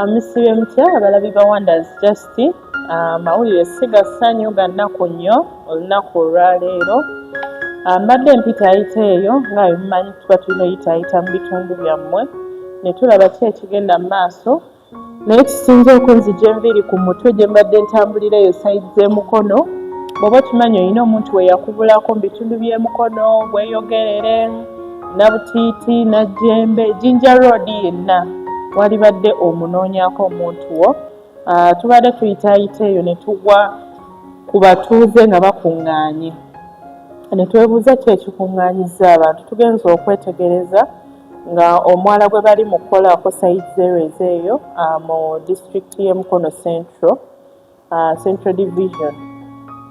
Misibe mutya abalabi ba Wonders Just mawulire sigassanyu ga nnaku nnyo olunaku olwaleero. Mbadde mpita ayita eyo nga bwe mumanyi tuba tulina oyitaayita mu bitundu byammwe ne tulaba ki ekigenda mu maaso, naye kisinze okunzija enviiri ku mutwe gye mbadde ntambulira eyo sayidi z'emukono. Bw'oba okimanyi olina omuntu we yakubulako mu bitundu by'emukono, Bweyogerere, Nabutiiti, Najjembe, Jinja Road yenna walibadde omunoonyako omuntu wo. Tubadde tuyitaayita eyo ne tugwa ku batuuze nga bakuŋŋaanye. Ne twebuuza ki ekikuŋŋaanyizza abantu. Tugenze okwetegereza nga omwala gwe bali mu kukolaako sayidi z'Erwezi eyo mu disitulikiti y'e Mukono Central Division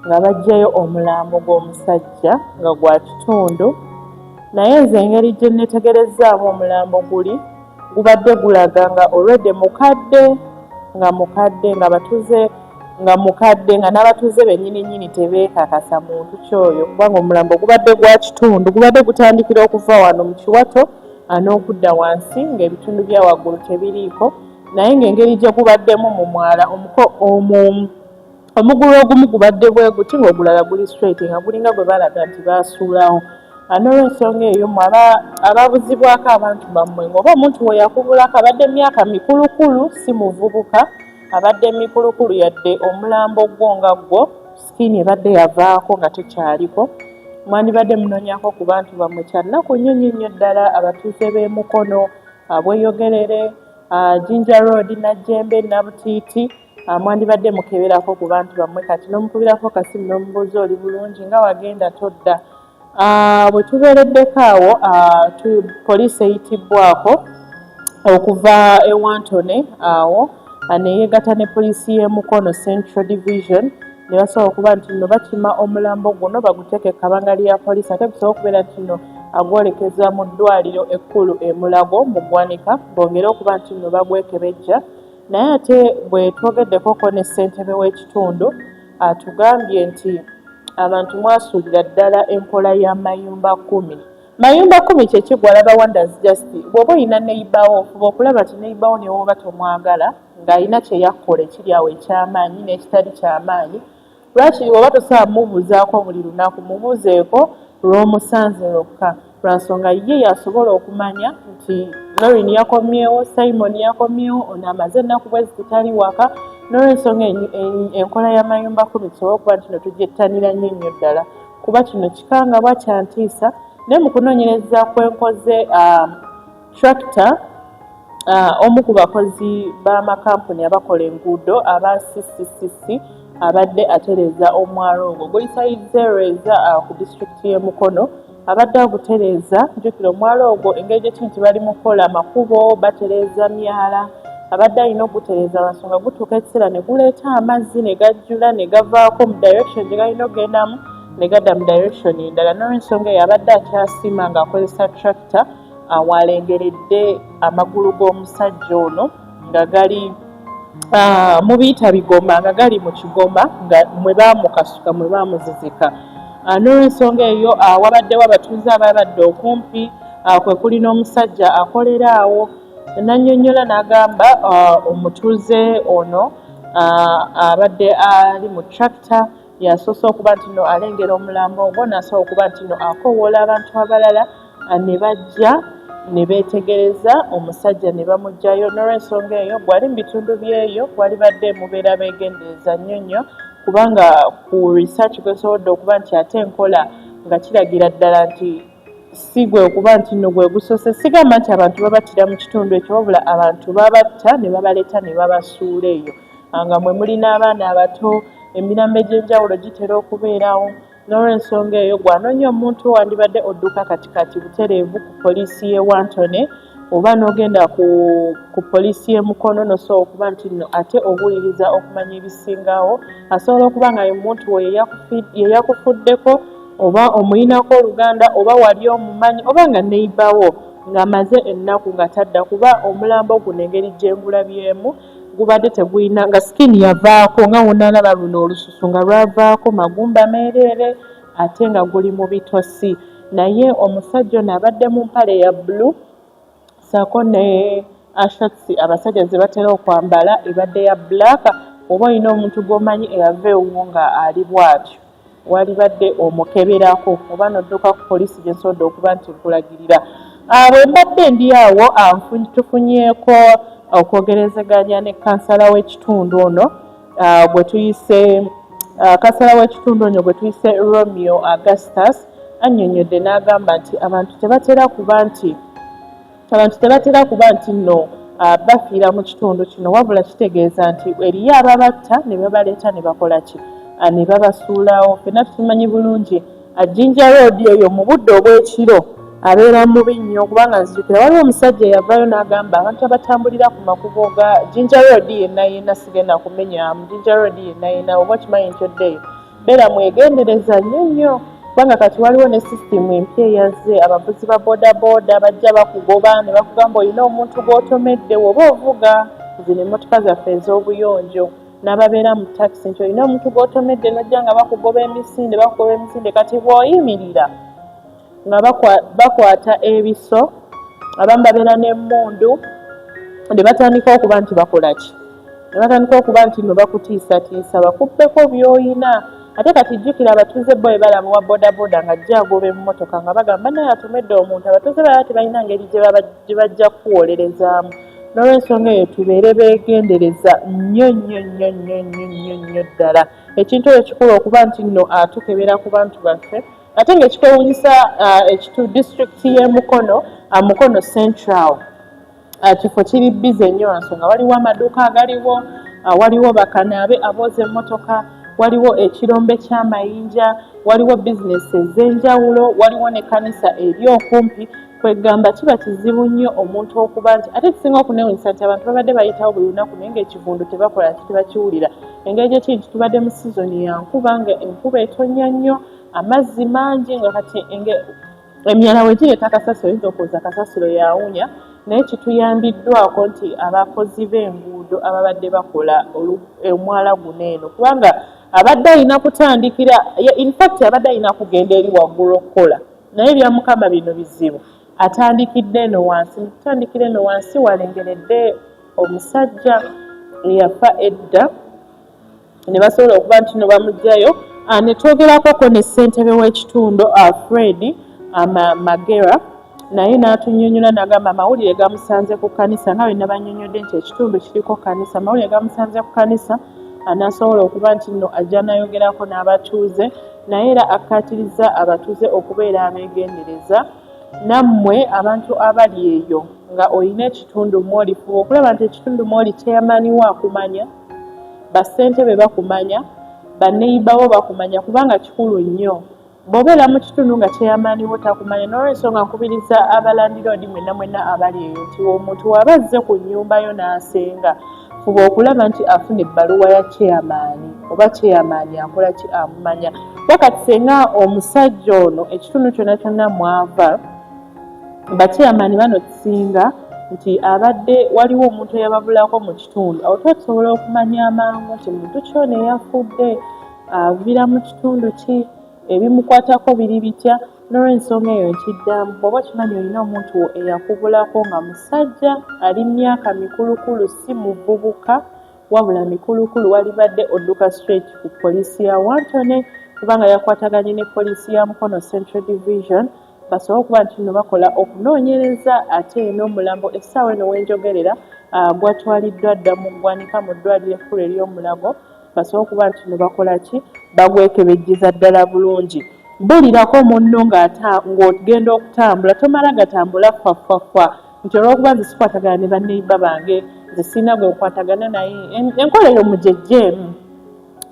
nga baggyayo omulambo gw'omusajja nga gwa kitundu, naye nze engeri gye neetegerezzaamu omulambo gubadde gulaga nga already mukadde nga n'abatuuze bennyini tebeekakasa muntu kyoyo, kubanga omulambo gubadde gwa kitundu, gubadde gutandikira okuva wano mu kiwato n'okudda wansi ng'ebitundu bya waggulu tebiriiko, naye ng'engeri gye gubaddemu mu mwala omugulu ogumu gubadde bwe guti ng'ogulala guli straight nga gulinga gwe balaga nti baasuulawo. N'olw'ensonga eyo mmwe ababuzibwako abantu bammwe ng'oba omuntu we yakubulako abadde myaka mikulukulu si muvubuka, abadde mikulukulu yadde omulambo gwo nga gwo sikiini ebadde yavaako nga tekyaliko, mwandibadde munoonyako ku bantu bammwe kya nnaku nnyo ddala abatuuze b'e Mukono, Bweyogerere, Jinja Road, Najjembe, Nabutiiti, mwandibadde mukeberako ku bantu bammwe kati n'omukubirako kasimu n'omubuuza oli bulungi nga wagenda todda. Bwe tubeereddeko awo poliisi eyitibbwako okuva e Wantone awo neyeegatta ne poliisi y'e Mukono Central Division ne basobola okuba nti nno bakima omulambo guno baguteeke ekkabanga lya poliisi, ate gusobola okubeera nti nno agwolekeza mu ddwaliro ekkulu e Mulago mu ggwanika, bongere okuba nti nno bagwekebejja. Naye ate bwe twogeddekoko ne ssentebe w'ekitundu atugambye nti abantu mwasuulira ddala enkola ya mayumba 10. Mayumba 10 kye kigwalaba Wonders Just bw'oba olina neighbour fuba okulaba nti neighbour ne woba tomwagala ng'alina kye yakkola ekiri awo eky'amaanyi n'ekitali ky'amaanyi. Lwaki oba tosobola mubuuzaako buli lunaku, mubuuzeeko lw'omusanze lwokka, lwa nsonga ye yasobola okumanya nti Noreen yakomyewo, Simon yakomyewo, ono amaze ennaku bwe zitali waka. N'olw'ensonga enkola y'amayumba 10 tusobola okuba nti no tugyettaniira nnyo ddala kuba kino kikangabwa kya ntiisa. Naye mu kunoonyereza kwenkoze tractor omu ku bakozi b'amakampuni abakola enguudo aba CCCC abadde atereeza omwalo ogwo guli sayidi z'Erwezi ku disitulikiti y'e Mukono, abadde agutereeza. Njukira omwalo ogwo engeri gye nti bali mu kukola amakubo, batereeza myala, abadde alina ogutereeza lwansonga gutuuka ekiseera ne guleeta amazzi ne gajjula ne gavaako mu direction gye galina okgendamu ne gadda mu direction endala. N'olw'ensonga eyo abadde akyasima ng'akozesa tractor walengeredde amagulu g'omusajja ono nga gali mu biyita bigoma, nga gali mu kigoma nga mwe baamukasuka mwe baamuzizika. N'olw'ensonga eyo wabaddewo abatuuze ababadde okumpi, kwe kuli n'omusajja akolera awo. Nannyonnyola n'agamba omutuuze ono abadde ali mu tractor yasoose okuba nti no alengera omulambo ogwo, n'asobola okuba nti no akoowoola abantu abalala ne bajja ne beetegereza omusajja ne bamuggyayo. N'olw'ensonga eyo gwali mu bitundu byeyo walibadde mubeera beegendereza nnyo kubanga ku research gwesobodde okuba nti ate enkola nga kiragira ddala nti si gwe okuba nti nno gwe gusoose. Sigamba nti abantu babattira mu kitundu ekyo, wabula abantu babatta ne babaleeta ne babasuula eyo. Nga mwe mulina abaana abato, emirambo egy'enjawulo gitera okubeerawo. N'olw'ensonga eyo gwanoonya omuntu wandibadde odduka katikati butereevu ku poliisi y'e Wantone oba n'ogenda ku poliisi y'e Mukono n'osobola okuba nti nno ate obuuliriza okumanya ebisingawo. Asobola okuba nga omuntu we ye yakufuddeko oba omuyinako oluganda oba wali omumanyi oba nga neighbour ng'amaze ennaku nga tadda, kuba omulambo guno engeri gye ngulabyemu gubadde tegulina nga sikiini yavaako nga wonalaba luno olususu nga lwavaako magumba meereere ate nga guli mu bitosi. Naye omusajja ono abadde mu mpale ya bbulu ssaako ne shorts abasajja ze batera okwambala ebadde ya black oba olina omuntu gw'omanyi eyava ewuwo nga ali bw'atyo walibadde omukeberako oba n'odduka ku poliisi gye nsobodde okuba nti nkulagirira. Bwe mbadde ndi awo tufunyeeko okwogerezeganya ne kansala w'ekitundu ono bwe tuyise kansala w'ekitundu ono bwe tuyise Romeo Augustus annyonnyodde n'agamba nti abantu tebatera kuba nti nno bafiira mu kitundu kino wabula kitegeeza nti eriyo ababatta ne babaleeta ne bakola ki ne babasuulawo. Ffenna tukimanyi bulungi Jinja Road eyo mu budde obw'ekiro abeera mubi nnyo kubanga nzijukira waliwo omusajja eyavaayo n'agamba abantu abatambulira ku makubo ga Jinja Road yenna sigenda kumenya Jinja Road yenna oba okimanyi nti oddeeyo beera mwegendereza nnyo kubanga kati waliwo ne sisitimu empya eyazze abavuzi ba boodabooda bajja bakugoba ne bakugamba olina omuntu gw'otomedde woba ovuga zino emmotoka zaffe ez'obuyonjo n'ababeera mu takisi nti olina omuntu gw'otomedde n'ojja nga bakugoba emisinde kati bw'oyimirira nga bakwata ebiso abamu babeera n'emmundu ne batandika okuba nti bakola ki ne batandika okuba nti no bakutiisatiisa bakubbeko by'oyina. Ate kati jjukira abatuuze bo bwe balaba wa boodabooda nga ajja agoba emmotoka nga bagamba naye atomedde omuntu abatuuze balaba tebalina ngeri gye bajja kuwolerezaamu. N'olwensonga eyo tubeere beegendereza nnyo ddala. Ekintu ekyo kikulu okuba nti nno atukebera ku bantu baffe. Ate ng'ekikwewuunyisa disitulikiti y'e Mukono, Mukono Central kifo kiri bize nnyo nsonga waliwo amaduuka agaliwo, waliwo bakanaabe abooza emmotoka, waliwo ekirombe ky'amayinja, waliwo bizinesi ez'enjawulo, waliwo n'ekkanisa eri okumpi. Kwegamba kiba kizibu nnyo omuntu okuba nti ate kisinga okunewunyisa nti abantu babadde bayitawo buli lunaku naye ng'ekivundu tebakola tebakiwulira. Engeri gyekiri tubadde mu sizoni ya nkuba nga enkuba etonnya nnyo amazzi mangi nga kati emyala we gireeta kasasiro oyinza okuwuza kasasiro yawunya naye kituyambiddwako nti abakozi b'enguudo ababadde bakola omwala guno eno kubanga abadde alina kutandikira infact abadde alina kugenda eri waggulu okukola naye bya mukama bino bizibu atandikidde eno wansi mutandikira eno wansi walengeredde omusajja eyafa edda ne basobola okuba nti no bamugjayo ne twogerakoko ne ssentebe w'ekitundu Fred Magera naye n'atunnyonnyola n'agamba amawulire gamusanze ku kkanisa nga bwe nabannyonnyodde nti ekitundu kiriko kkanisa amawulire gamusanze ku kkanisa n'asobola okuba nti nno ajja nayogerako n'abatuuze naye era akkaatiriza abatuuze okubeera abeegendereza nammwe abantu abali eyo nga olina ekitundu mw'oli fuba okulaba nti ekitundu mw'oli kyeyamaniwo akumanya bassentebe bakumanya banneyibawo bakumanya kubanga kikulu nnyo bw'obeera mu kitundu nga kyeyamaniwo takumanya n'olwensonga nkubiriza abalandiroodi mwenna abali eyo nti omuntu waba azze ku nnyumba yo n'asenga fuba okulaba nti afuna ebbaluwa ya chairmaani oba chairmaani akola ki amumanya wakati senga omusajja ono ekitundu kyonna mwava bachairmaani bano kisinga nti abadde waliwo omuntu eyababulako mu kitundu awo tuba tusobola okumanya amangu nti muntu kyona eyafudde avira mu kitundu ki ebimukwatako biri bitya n'olwensonga eyo nkiddamu bw'oba kimanyi olina omuntu eyakubulako nga musajja ali myaka mikulukulu si muvubuka wabula mikulukulu walibadde odduka straight ku poliisi ya Wantone kubanga yakwataganye ne poliisi ya Mukono Central Division basobole okuba nti nno bakola okunoonyereza ate n'omulambo essaawa eno wenjogerera gwatwaliddwa dda mu ggwanika mu ddwaliro ekkulu ery'omulago basobole okuba nti nno bakola ki bagwekebejjeza ddala bulungi. Bulirako munno ng'ogenda okutambula tomala gatambula fwafwafwa nti olw'okuba nze sikwatagana ne banneyibba bange nze sirina gwe nkwatagana naye enkola eyo mujejjeemu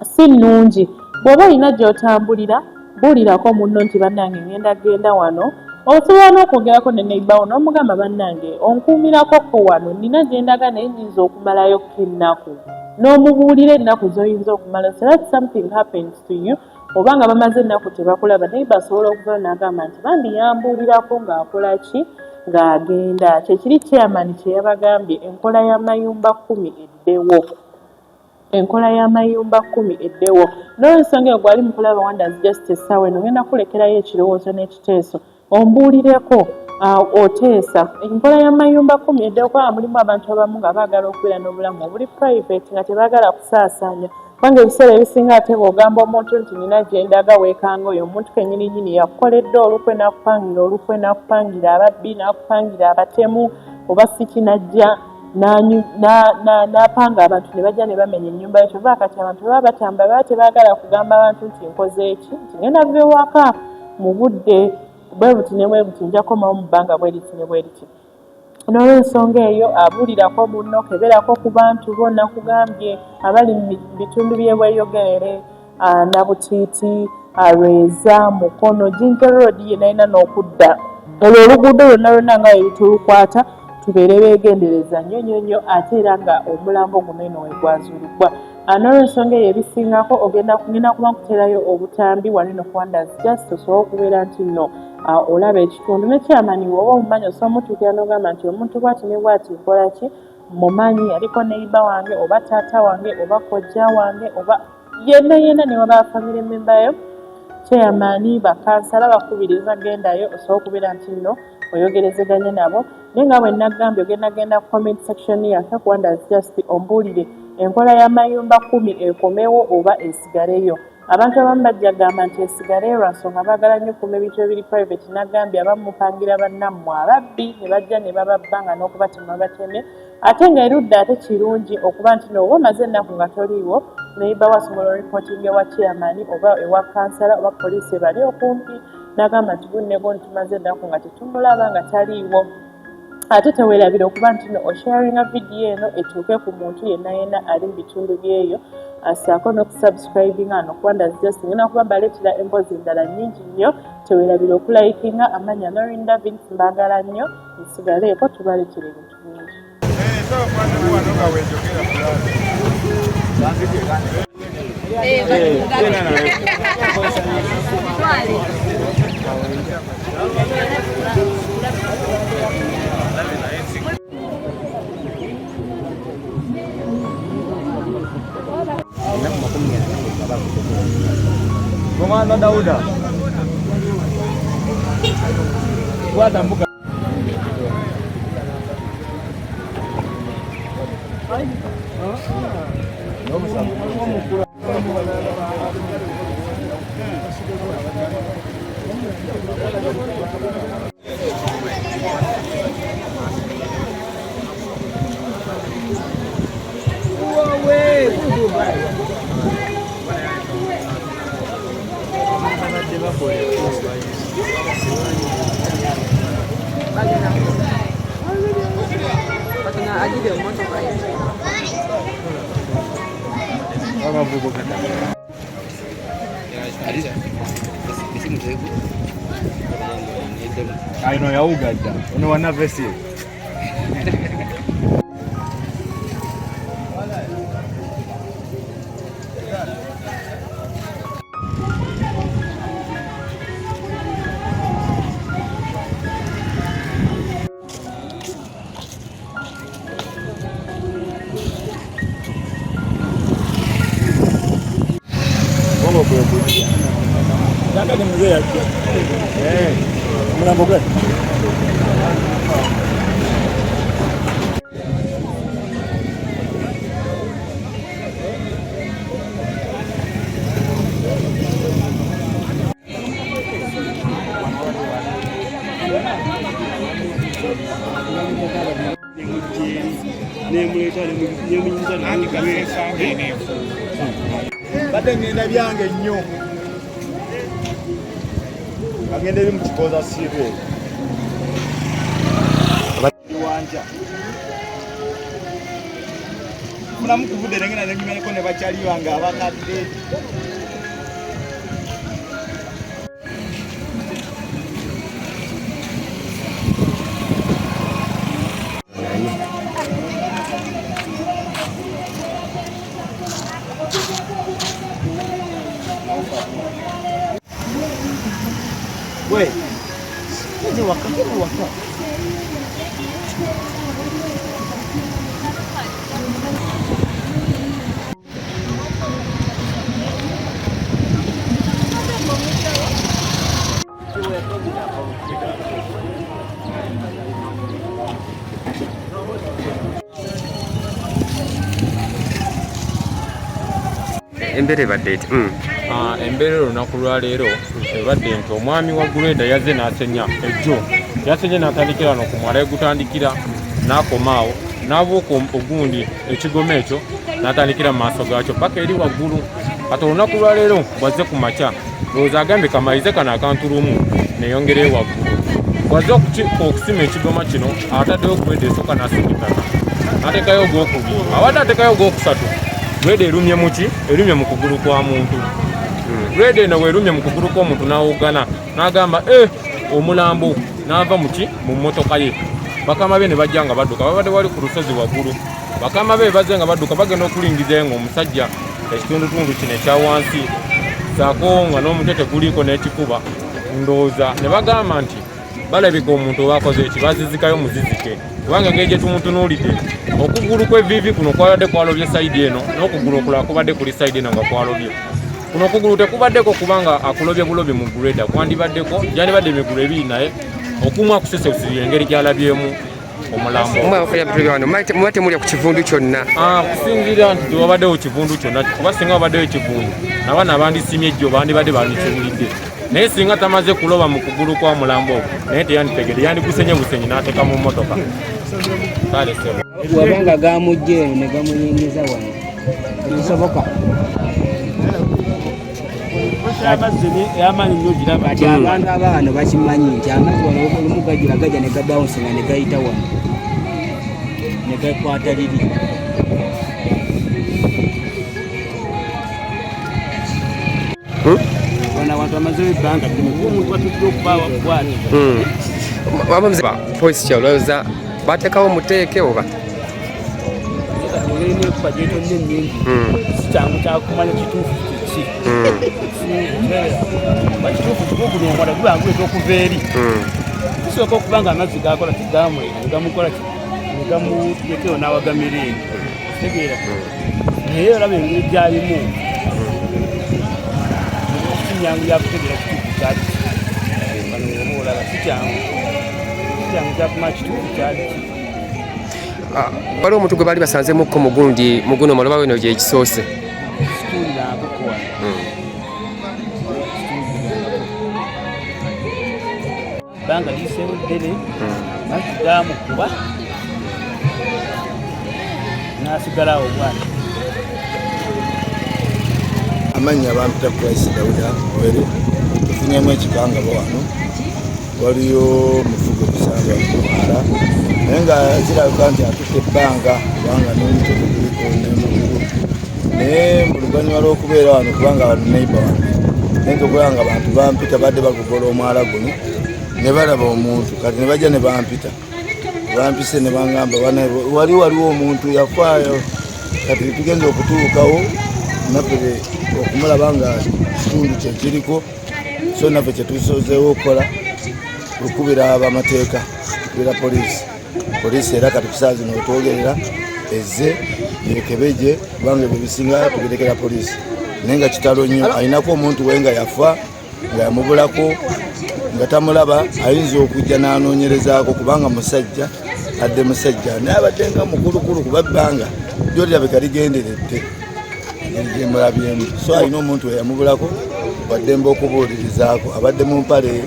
si nnungi. Bw'oba olina gy'otambulira buulirako munno nti bannange genda wano osobola n'okwogerako ne neyibbawo n'omugamba bannange onkuumirako wano nina gye ndaga naye nnyinza okumalayo ennaku n'omubuulira ennaku z'oyinza okumala so that something happens to you oba nga bamaze ennaku tebakulaba naye basobola okuvayo n'agamba nti bambi yambuulirako ng'akola ki ng'agenda kyekiri chairman kye yabagambye enkola y'amayumba 10 eddewo enkola y'amayumba 10 eddewo n'olwensonga eyo gwali mukulaba Wonders Justice essaawa eno ngenda kulekerayo ekirowoozo n'ekiteeso ombuulireko oteesa enkola y'amayumba 10 eddeokuba mulimu abantu abamu nga baagala okubeera n'obulamu obuli private nga tebaagala kusaasaanya kubanga ebiseera ebisinga ate bw'ogamba omuntu nti nina gyendaga weekanga oyo omuntu kennyininyini yakukoledde olukwe n'akupangira ababbi n'akupangira abatemu oba sikinajja n'apanga abantu ne bajja ne bamenya ennyumba yo kyova kati abantu baba batambula baba tebaagala kugamba abantu nti nkoze eki nti ngenda kuva ewaka mu budde bwe buti ne bwe buti nja komawo mu bbanga bwe riti ne bwe riti. N'olw'ensonga eyo abuulirako munno keberako ku bantu bonna kugambye abali mu bitundu by'ebweyogerere Nabutiiti Lweza Mukono Jinja Road yenna alina n'okudda olwo oluguudo lwonna nga ebitulukwata tubeere beegendereza nnyo ate era nga omulambo guno eno we gwazuulibbwa. N'olw'ensonga eyo ebisingako ogenda kuba nkuteerayo obutambi wano eno ku Wonders Just osobola okubeera nti nno olaba ekitundu nekyamani woba omumanyi osobola omutuukira n'ogamba nti omuntu bw'ati ne bw'ati nkola ki mumanyi aliko neiba wange oba taata wange oba kojja wange oba yenna ne waba family member yo kyamani bakansala bakubiriza gendayo osobola okubeera nti nno oyogerezeganye nabo naye nga bwe nagambye ogenda ku comment section yaffe ku Wonders Just ombuulire enkola y'amayumba 10 ekomewo oba esigaleyo. Abantu abamu bajja gamba nti esigaleyo lwa nsonga baagala nnyo okuuma ebintu ebiri private nagambye abamupangira bannammwe ababbi ne bajja ne bababba nga n'okubatema bateme ate nga erudda ate kirungi okuba nti nooba omaze ennaku nga toliiwo neiba wasobola oripootinga ewa chairman oba ewa kansala oba poliisi ebali okumpi nagamba nti gunne gwo tumaze ennaku nga tetumulaba nga taliiwo ate teweerabira okuba nti no osharinga vidiyo eno etuuke ku muntu yenna ali mu bitundu byeyo asaako n'okusubscribinga ano ku Wonders Just ngenda kuba mbaleetera emboozi endala nnyingi nnyo teweerabira okulayikinga amanya Norinda Vince mbaagala nnyo nsigaleeko tubaleetera ebintu bingi. Komanda Dauda. Watambuka. I know ya Uganda. Ono wana vesi. Yakati mzee yake. Mnambo gani? Badde ngenda byange nnyo agenda eri mu kikoza sibe wanja munamu kuvude ngena nenyimeneko ne bakyali wange abakadde Wait, ini waka. Embere badeti. Embere olunaku lwa leero ebadde nti omwami wa Greda yazze n'asenya ejjo. Yasenye n'atandikira wano ku mwala egutandikira n'akomaawo n'abuuka ogundi ekigoma ekyo n'atandikira mu maaso gaakyo paka eri waggulu. Kati olunaku lwa leero bwazze ku makya lowooza agambye kamalize kano akantu lumu neeyongereyo waggulu. Bwazze okusima ekigoma kino ataddeyo Greda esooka n'asigikana n'ateekayo ogwokubiri awadde ateekayo ogwokusatu Greda erumye mu ki? Erumye mu kugulu kwa muntu. Greda eno bw'erumye mu kugulu kw'omuntu n'awogana n'agamba omulambo n'ava mu ki? Mu mmotoka ye. Bakama be ne bajja nga badduka babadde wali ku lusozi waggulu. Bakama be bazze nga badduka bagenda okulingizayo ng'omusajja ekitundutundu kino ekya wansi saako nga n'omutete guliko n'ekifuba ndowooza ne bagamba nti balabika omuntu obakoze eki bazizikayo muzizike kubanga engeri gye tumutunuulidde okugulu kw'evviivi kuno kwabadde kwalobye sayidi eno n'okugulu okulala kubadde kuli sayidi eno nga kwalobye. Kuno okugulu tekubaddeko kubanga akulobye bulobye mu Greda kwandibaddeko gyandibadde emigulu ebiri naye okumu akusesesirira engeri gyalabyemu omulambo. Mwate mulya ku kivundu kyonna? Kusinziira nti tewabaddewo kivundu kyonna kuba singa wabaddewo ekivundu nabaana abandisimye ejjo bandibadde bandikibulidde. Naye singa tamaze kuloba mu kugulu kwa mulambo ogwo naye teyanditegedde yandigusenye busenyi n'ateeka mu mmotoka. Wabanga gamujja eno ne gamuyingiza wano kisoboka. Kati abantu abaana bakimanyi nti amazzi wano olumu gajula gajja ne gabawunsinga ne gayita wano ne gakwata liri. Wana watu amazeyo ebbanga omuntu watudde okubaawa bwati. Polisi kyolowooza bateekawo muteeke oba? Engeri n'ekuba gyetonda ennyingi si kyangu kyakumanya kituufu kiki. Bakituufu kikuguno omwala guba nguleeta okuva eri. Kisooka okuba nga amazzi gakola kigamwera ne gamukola ne gamuteekero n'awagamira eno. Tegeera naye olaba engeri gyalimu sinyangu yakutegeera kituufu kyali bano oba olaba si kyangu kyakumanya kituufu kyali. Waliwo omuntu gwe baali basanzemukko mugundi muguno maloba weno gye kisoose. Banga liseewo ddere bakigamukuba n'asigalawo bwana. Amannya bampita Christ Dawuda Were tufunyemu ekikangabo wano waliyo mufugo kusanga kumwala naye nga kirabika nti atutte ebbanga kubanga n'omutego guliko n'emugulu naye mu luvannyuma lw'okubeera wano kubanga wano neiba wano naye ntokulaba nga bantu bampita badde bagogola omwala guno ne balaba omuntu kati ne bajja ne bampita bampise ne bangamba waliwo omuntu yafaayo kati tugenza okutuukawo naffe okumulaba nga kitundu kyekiriko so naffe kyetusozeewo okukola okubira abamateeka okubira poliisi era kati kusaazi notwogerera ezze yekebeje kubanga ebyo bisinga tubirekera poliisi naye nga kitalo nnyo ayinako omuntu we nga yafa nga yamubulako nga tamulaba ayinza okujja n'anoonyerezaako kubanga musajja adde musajja naye abadde nga mukulukulu kuba bbanga lyolirabika ligenderedde gyemulabyemu so alina omuntu we yamubulako waddemba okubuulirizaako abadde mu mpale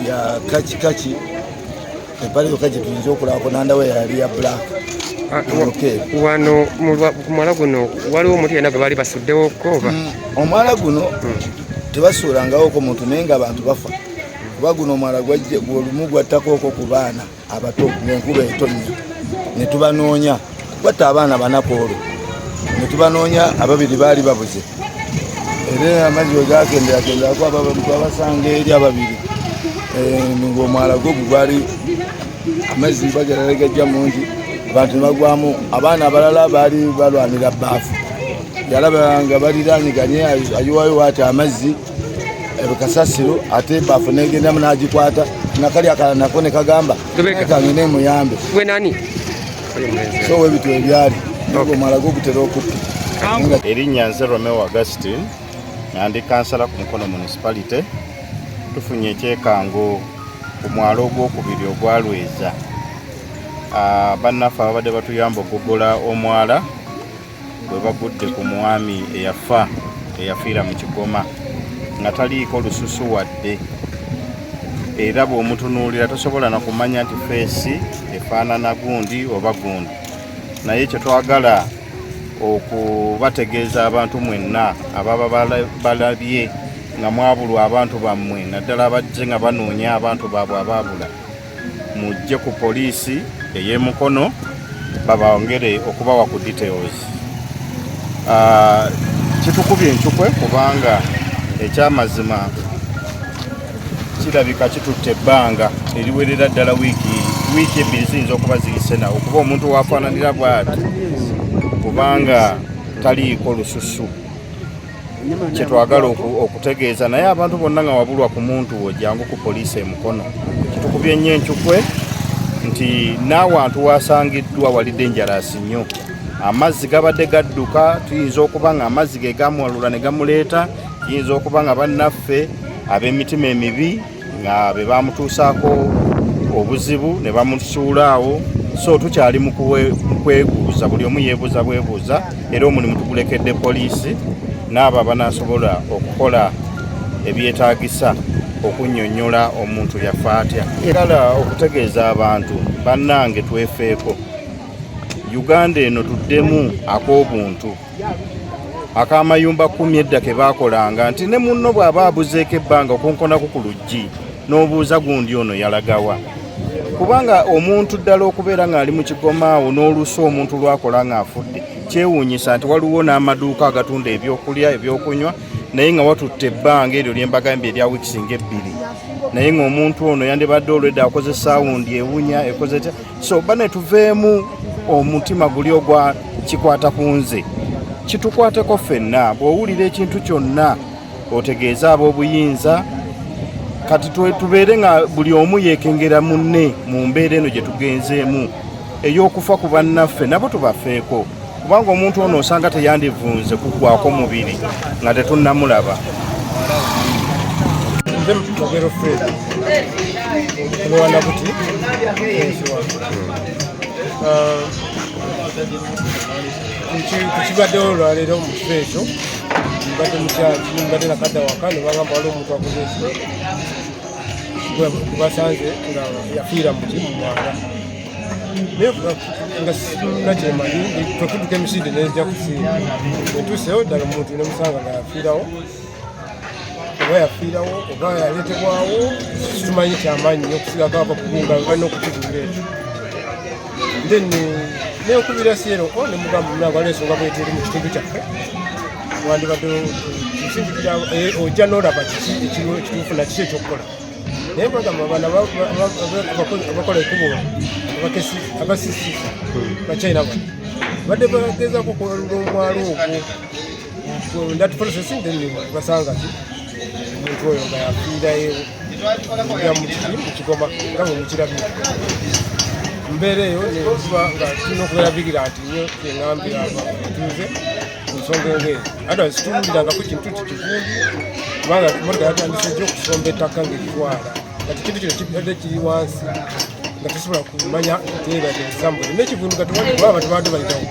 ya kaki empale yokka gye tuyinza okulabako nandawe yali ya black. Wano ku mwala guno waliwo omuntu yenna gwe baali basuddewoko oba? Omwala guno tebasuulangawoko muntu naye nga abantu bafa kuba guno omwala olumu gwattakooko ku baana abato ng'enkuba etonnya ne tubanoonya batta abaana banaku olwo ne tubanoonya ababiri baali babuze era amazzi we gakendeerakenderako babasanga eri ababiri ng'omwala gwo gwali amazzi bagerera gajja mungi abantu ne bagwamu abaana abalala baali balwanira bbaafu yalaba nga baliranyiganye ayiwayo waati amazzi kasasiro ate bbaafu negendamu n'agikwata nakali akalala nako ne kagamba kange nemuyambe so webityo ebyali omwala gwo gutera okutta. Erinnya nze Romeo Augustine ndi kansala ku Mukono municipality. Tufunye ekyekango ku mwalo ogwokubiri ogwa Lweza. Bannaffe abadde batuyamba okugogola omwala bwe bagudde ku mwami eyafiira mu Kigoma nga taliiko lususu wadde, era bw'omutunuulira tosobola na kumanya nti feesi efaanana gundi oba gundi. Naye kye twagala okubategeeza abantu mwenna ababa balabye nga mwabulwa abantu bammwe, naddala abajje nga banoonya abantu baabwe abaabula, mujje ku poliisi ey'Emukono babongere okubawa ku details. Kitukubye encukwe kubanga ekyamazima kirabika kitutte ebbanga eriwerera ddala wiiki ebbiri ziyinza okuba ziyise nawo okuba omuntu wafaananira bw'ati kubanga taliiko lususu. Kyetwagala okutegeeza naye abantu bonna nga wabulwa ku muntu ojjangu ku poliisi eMukono. Kitukubye nnyo encukwe nti n'awantu wasangiddwa wali dangerous nnyo. Amazzi gabadde gadduka, tuyinza okuba nga amazzi ge gamuwalula ne gamuleeta, kiyinza okuba nga bannaffe ab'emitima emibi nga be bamutuusaako obuzibu ne bamusuulaawo. So tukyali mu kwebuuza, buli omu yeebuuza bwebuuza, era omulimu tugulekedde poliisi n'abo abanaasobola okukola ebyetaagisa okunnyonnyola omuntu yafa atya. Era okutegeeza abantu bannange twefeeko. Uganda eno tuddemu ak'obuntu ak'amayumba 10 edda ke baakolanga nti ne munno bw'aba abuzeeko ebbanga okunkonako ku luggi n'obuuza gundi ono yalagawa. Kubanga omuntu ddala okubeera ng'ali mu Kigoma awo n'oluusi omuntu lwakola ng'afudde, kyewuunyisa nti waliwo n'amaduuka agatunda ebyokulya ebyokunywa, naye nga watutte ebbanga eryo ly'embagambye erya wiiki nga 2, naye ng'omuntu ono yandibadde olwedda akoze saawundi ewunya ekoze tya. So bane tuveemu omutima guli ogwa kikwata ku nze, kitukwateko ffenna. Bw'owulira ekintu kyonna otegeeza ab'obuyinza, kati tubeere nga buli omu yeekengera munne mu mbeera eno gye tugenzeemu ey'okufa ku bannaffe, nabo tubafeeko, kubanga omuntu ono osanga teyandivunze kuggwako mubiri nga tetunnamulaba. Nze mutogero Fred kulwana buti kukibaddewo olwaleero mu kifo ekyo, mbadde mukyaki, mbadde nakadda waka ne bagamba waliwo omuntu akoze ekyo basanze nga yafiira mu mwala. Naye nga nakyemanyi twekudduka emisinde nezija kusiima, entuusewo ddala omuntu nemusanga nga yafiirawo, oba yafiirawo oba yaleetebwawo, situmanyi kyamaanyi nnyo okusigako abakugunga balina okukiguula ekyo. Then neokubira siero ne mugamba munange waliwo ensonga bwetyo eri mu kitundu kyaffe, wandibadde nsindikira ojja n'olaba ekituufu nakiki ekyokukola. Naye bagamba bana abakola ekkubo abasisiisa Bachina badde bagezaako okuwalula omwalo ogwo that processing, then basanga ti omuntu oyo nga yafiirayo mu Kigoma nga bwe mukirabira. Mbeera eyo neziba nga tulina okubeera vigilanti nnyo eŋŋambira abatuuze ku nsonga engeeyo. Otherwise tuwulirangako kintu kikivumbi kubanga emotoka yatandise ejja okusomba ettaka ng'eritwala, kati kintu kino kibadde kiri wansi nga tusobola kumanya ntiebadde ensambuzi n'ekivundu nga tewalibwaba tebadde balitawo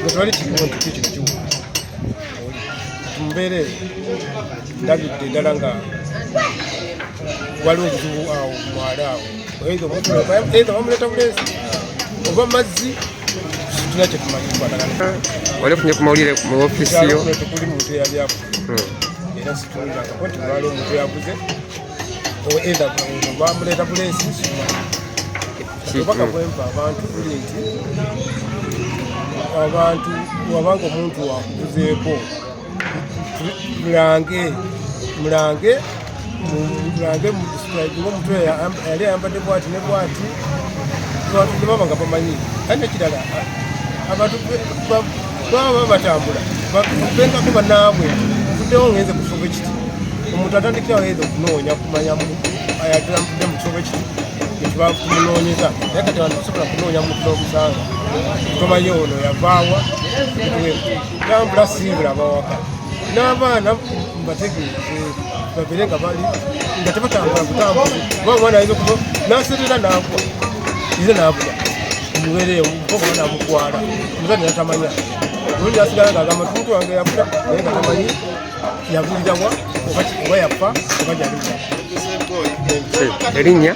nga tewali kiriwo nti kino kiwumbi. Mu mbeera eyo ndabidde ddala nga waliwo obuzibu awo mwala awo, eitha bamuleeta buleesi oba mazzi, tulina kyetumanyi kukwatagana. Wali ofunye ku mawulire mu ofiisi yo? Tekuli muntu eyalyaku era situlirangako nti waliwo omuntu eyaguze eitha bamuleeta buleesi. Obubaka bwempa abantu buli nti abantu wabanga omuntu wakuguzeeko mulange omuntu yali ayambadde bwati ne bwati nebaba nga bamanyi. Kale nekirala abantu baba batambula bengako bannaabwe tuddewo ngenze ku kisobo kiti, omuntu atandikirawo yeza okunoonya kumanya ayatambudde mu kisobo kiti ekibakumunoonyeza, naye kati abantu basobola kunoonya muntu n'omusanga tomanyi ono yavaawa tambula siibula abawaka n'abaana mbategeeze babeere nga bali nga tebatambula butambuzi, kuba omwana ayinza okuba n'aserera n'agwa ize n'abula omubeereyo mukoko banamukwala omuzadde natamanya ubundi yasigala ng'agamba omuntu wange yafula naye nga tamanyi yabulirawa oba yafa oba gyali. Erinnya